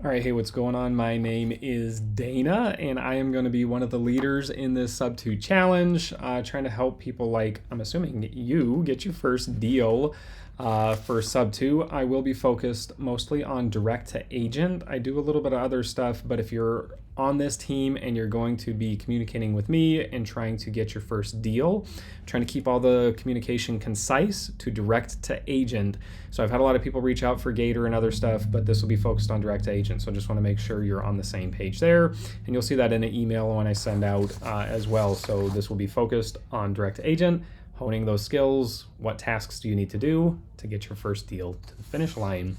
All right, hey, what's going on? My name is Dana, and I am going to be one of the leaders in this Subto challenge, trying to help people like, I'm assuming you, get your first deal for Subto. I will be focused mostly on direct to agent. I do a little bit of other stuff, but if you're on this team and you're going to be communicating with me and trying to get your first deal, trying to keep all the communication concise to direct to agent. So I've had a lot of people reach out for Gator and other stuff, but this will be focused on direct to agent. So I just want to make sure you're on the same page there. And you'll see that in an email when I send out as well. So this will be focused on direct to agent, honing those skills. What tasks do you need to do to get your first deal to the finish line?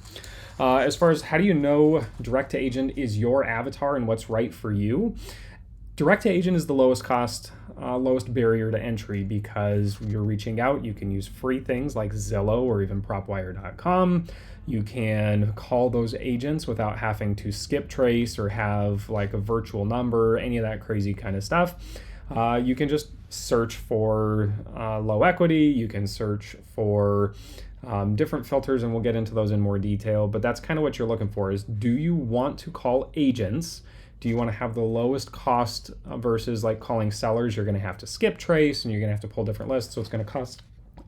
As far as how do you know direct to agent is your avatar and what's right for you? Direct to agent is the lowest cost, lowest barrier to entry because you're reaching out. You can use free things like Zillow or even propwire.com. You can call those agents without having to skip trace or have like a virtual number, any of that crazy kind of stuff. You can just search for low equity. You can search for different filters, and we'll get into those in more detail, but that's kind of what you're looking for is, do you want to call agents? Do you want to have the lowest cost versus like calling sellers? You're going to have to skip trace and you're going to have to pull different lists, so it's going to cost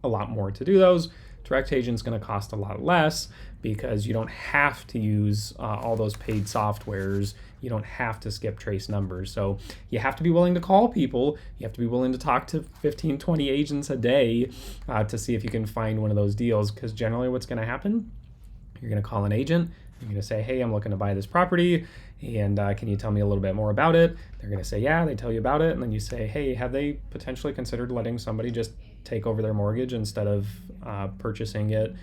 a lot more to do those. Direct agent is going to cost a lot less because you don't have to use all those paid softwares. You don't have to skip trace numbers. So you have to be willing to call people. You have to be willing to talk to 15, 20 agents a day to see if you can find one of those deals, because generally what's going to happen, you're going to call an agent. You're going to say, hey, I'm looking to buy this property, and can you tell me a little bit more about it? They're going to say, yeah. They tell you about it, and then you say, hey, have they potentially considered letting somebody just take over their mortgage instead of purchasing it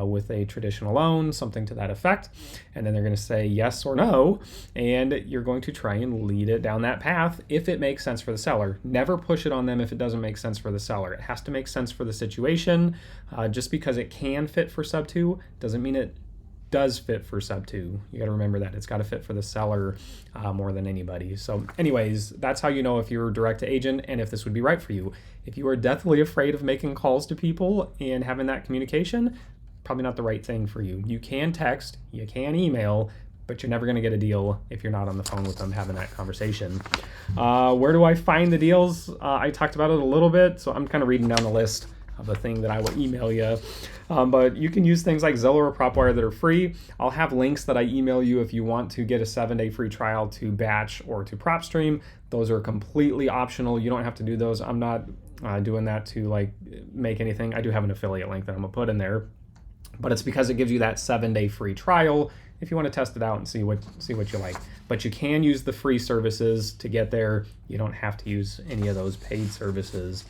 with a traditional loan, something to that effect? And then they're going to say yes or no, and you're going to try and lead it down that path if it makes sense for the seller. Never push it on them if it doesn't make sense for the seller. It has to make sense for the situation. Just because it can fit for Subto doesn't mean it does fit for Subto. You got to remember that it's got to fit for the seller more than anybody. So anyways, that's how you know if you're direct to agent and if this would be right for you. If you are deathly afraid of making calls to people and having that communication, probably not the right thing for you. You can text, you can email, but you're never going to get a deal if you're not on the phone with them having that conversation. Where do I find the deals? I talked about it a little bit, so I'm kind of reading down the list of a thing that I will email you. But you can use things like Zillow or PropWire that are free. I'll have links that I email you if you want to get a 7-day free trial to Batch or to PropStream. Those are completely optional. You don't have to do those. I'm not doing that to like make anything. I do have an affiliate link that I'm gonna put in there, but it's because it gives you that 7-day free trial if you want to test it out and see what you like. But you can use the free services to get there. You don't have to use any of those paid services.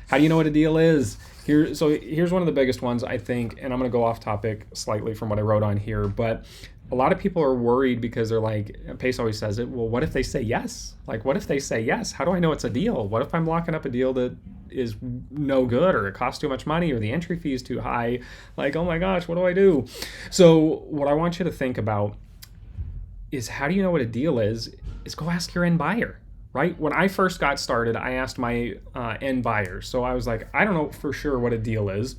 How do you know what a deal is? Here's one of the biggest ones, I think, and I'm going to go off topic slightly from what I wrote on here, but a lot of people are worried because they're like, Pace always says it, well, what if they say yes? Like, what if they say yes? How do I know it's a deal? What if I'm locking up a deal that is no good, or it costs too much money, or the entry fee is too high? Like, oh my gosh, what do I do? So what I want you to think about is, how do you know what a deal is go ask your end buyer. Right? When I first got started, I asked my end buyers. So I was like, I don't know for sure what a deal is.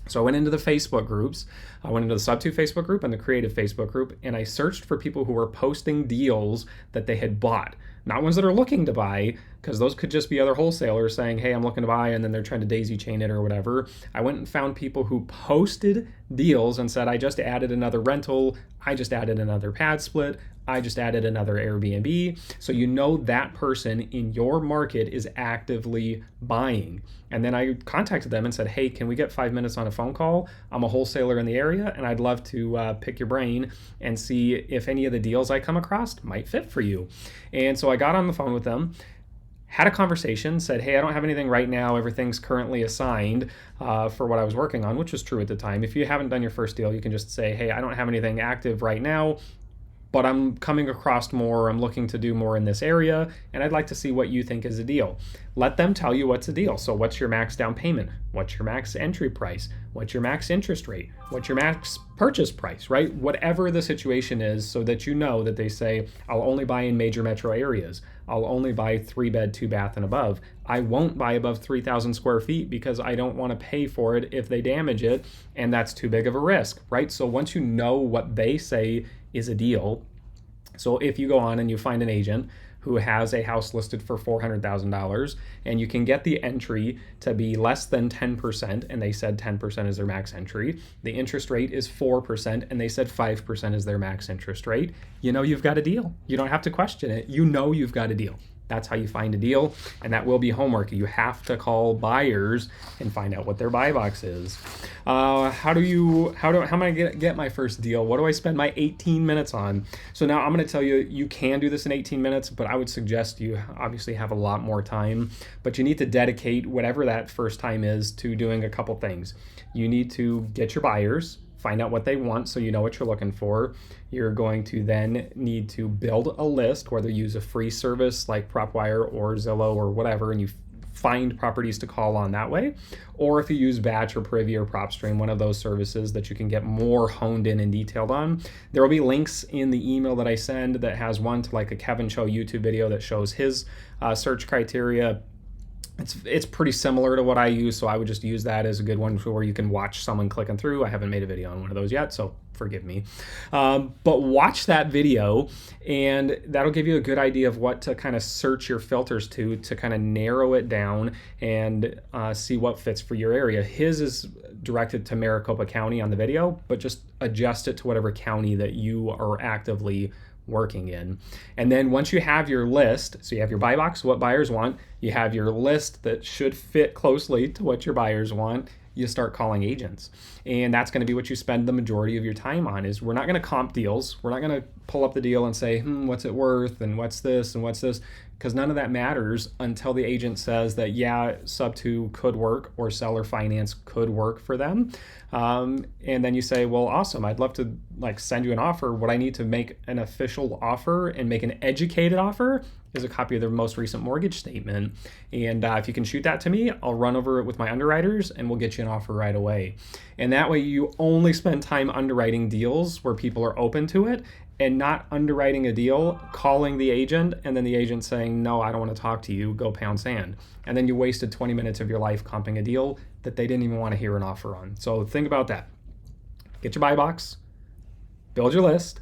So I went into the Facebook groups. I went into the Subto Facebook group and the Creative Facebook group, and I searched for people who were posting deals that they had bought. Not ones that are looking to buy, because those could just be other wholesalers saying, hey, I'm looking to buy, and then they're trying to daisy chain it or whatever. I went and found people who posted deals and said, I just added another rental, I just added another pad split, I just added another Airbnb. So you know that person in your market is actively buying. And then I contacted them and said, hey, can we get 5 minutes on a phone call? I'm a wholesaler in the area, and I'd love to pick your brain and see if any of the deals I come across might fit for you. And so I got on the phone with them, had a conversation, said, hey, I don't have anything right now. Everything's currently assigned for what I was working on, which was true at the time. If you haven't done your first deal, you can just say, hey, I don't have anything active right now, but I'm coming across more, I'm looking to do more in this area, and I'd like to see what you think is a deal. Let them tell you what's a deal. So what's your max down payment? What's your max entry price? What's your max interest rate? What's your max purchase price, right? Whatever the situation is, so that you know that they say, I'll only buy in major metro areas. I'll only buy 3-bed, 2-bath and above. I won't buy above 3,000 square feet because I don't want to pay for it if they damage it, and that's too big of a risk, right? So once you know what they say is a deal, So if you go on and you find an agent who has a house listed for $400,000 and you can get the entry to be less than 10%, and they said 10% is their max entry, the interest rate is 4%, and they said 5% is their max interest rate, you know you've got a deal. You don't have to question it. You know you've got a deal. That's how you find a deal, and that will be homework. You have to call buyers and find out what their buy box is. How am I gonna get my first deal? What do I spend my 18 minutes on? So now I'm gonna tell you, you can do this in 18 minutes, but I would suggest you obviously have a lot more time, but you need to dedicate whatever that first time is to doing a couple things. You need to get your buyers, find out what they want so you know what you're looking for. You're going to then need to build a list, whether you use a free service like PropWire or Zillow or whatever, and you find properties to call on that way. Or if you use Batch or Privy or PropStream, one of those services that you can get more honed in and detailed on. There will be links in the email that I send that has one to like a Kevin Cho YouTube video that shows his search criteria. It's pretty similar to what I use, so I would just use that as a good one for where you can watch someone clicking through. I haven't made a video on one of those yet, so forgive me. But watch that video, and that'll give you a good idea of what to kind of search your filters to kind of narrow it down and see what fits for your area. His is directed to Maricopa County on the video, but just adjust it to whatever county that you are actively working in. And then once you have your list, so you have your buy box, what buyers want, you have your list that should fit closely to what your buyers want, you start calling agents. And that's going to be what you spend the majority of your time on. Is we're not going to comp deals. We're not going to pull up the deal and say, what's it worth and what's this and what's this, because none of that matters until the agent says that, yeah, Subto could work or seller finance could work for them. And then you say, well, awesome, I'd love to like send you an offer. What I need to make an official offer and make an educated offer is a copy of their most recent mortgage statement. And if you can shoot that to me, I'll run over it with my underwriters and we'll get you an offer right away. And that way you only spend time underwriting deals where people are open to it, and not underwriting a deal, calling the agent, and then the agent saying, no, I don't want to talk to you, go pound sand. And then you wasted 20 minutes of your life comping a deal that they didn't even want to hear an offer on. So think about that. Get your buy box, build your list,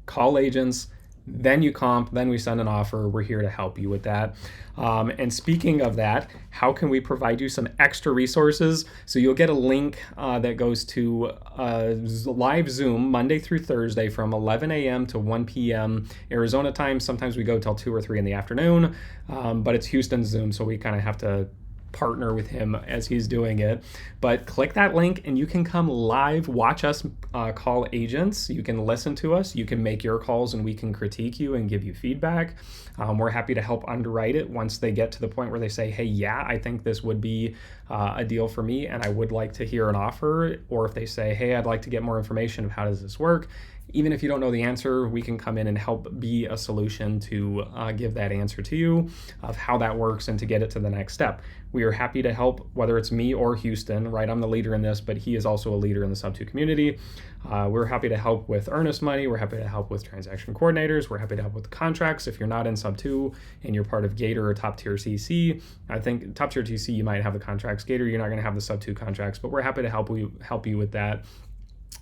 call agents, then you comp, then we send an offer. We're here to help you with that. And speaking of that, how can we provide you some extra resources? So you'll get a link that goes to live Zoom Monday through Thursday from 11 a.m. to 1 p.m. Arizona time. Sometimes we go till 2 or 3 in the afternoon, but it's Houston Zoom, so we kind of have to partner with him as he's doing it. But click that link and you can come live, watch us call agents. You can listen to us, you can make your calls, and we can critique you and give you feedback. We're happy to help underwrite it once they get to the point where they say, hey, yeah, I think this would be a deal for me and I would like to hear an offer. Or if they say, hey, I'd like to get more information of how does this work. Even if you don't know the answer, we can come in and help be a solution to give that answer to you of how that works and to get it to the next step. We are happy to help, whether it's me or Houston, right? I'm the leader in this, but he is also a leader in the Subto community. We're happy to help with earnest money. We're happy to help with transaction coordinators. We're happy to help with contracts. If you're not in Subto and you're part of Gator or Top Tier TC, I think Top Tier TC, you might have the contracts. Gator, you're not going to have the Subto contracts, but we're happy to help you with that.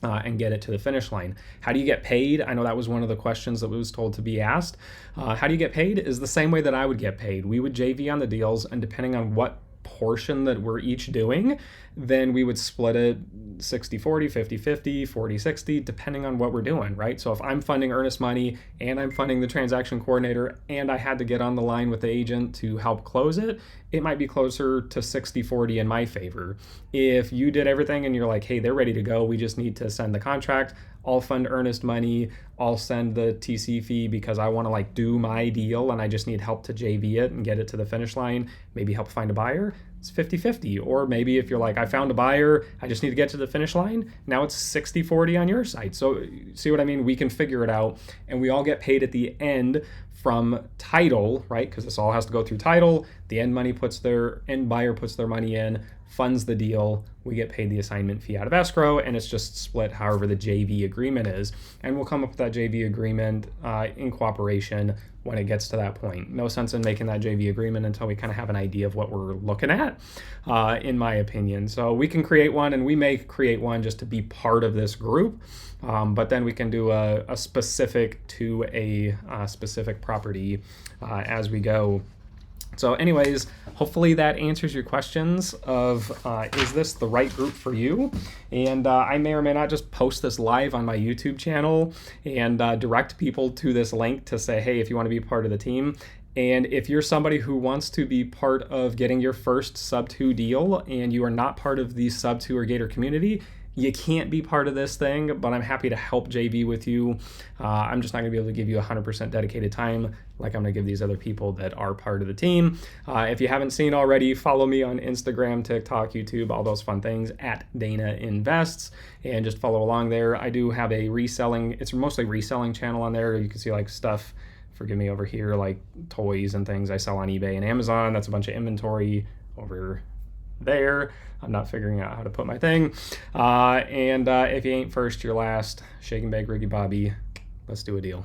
And get it to the finish line. How do you get paid? I know that was one of the questions that was told to be asked. How do you get paid is the same way that I would get paid. We would JV on the deals, and depending on what portion that we're each doing, then we would split it 60-40, 50-50, 40-60, depending on what we're doing, right? So if I'm funding earnest money and I'm funding the transaction coordinator and I had to get on the line with the agent to help close it, it might be closer to 60-40 in my favor. If you did everything and you're like, hey, they're ready to go, we just need to send the contract, I'll fund earnest money, I'll send the TC fee because I want to like do my deal and I just need help to JV it and get it to the finish line, maybe help find a buyer, it's 50-50. Or maybe if you're like, I found a buyer, I just need to get to the finish line, now it's 60-40 on your side. So see what I mean? We can figure it out, and we all get paid at the end from title, right? Because this all has to go through title. The end buyer puts their money in funds the deal. We get paid the assignment fee out of escrow, and it's just split however the JV agreement is. And we'll come up with that JV agreement in cooperation when it gets to that point. No sense in making that JV agreement until we kind of have an idea of what we're looking at, in my opinion. So we can create one, and we may create one just to be part of this group, but then we can do a specific to a specific property as we go. So anyways, hopefully that answers your questions of is this the right group for you? And I may or may not just post this live on my YouTube channel and direct people to this link to say, hey, if you want to be part of the team. And if you're somebody who wants to be part of getting your first Subto deal and you are not part of the Subto or Gator community, you can't be part of this thing, but I'm happy to help JV with you. I'm just not gonna be able to give you 100% dedicated time like I'm gonna give these other people that are part of the team. If you haven't seen already, follow me on Instagram, TikTok, YouTube, all those fun things at Dana Invests, and just follow along there. I do have a reselling, it's mostly reselling channel on there. You can see like stuff, forgive me, over here, like toys and things I sell on eBay and Amazon. That's a bunch of inventory over there. I'm not figuring out how to put my thing. And if you ain't first, you're last. Shake and bake, Ricky Bobby. Let's do a deal.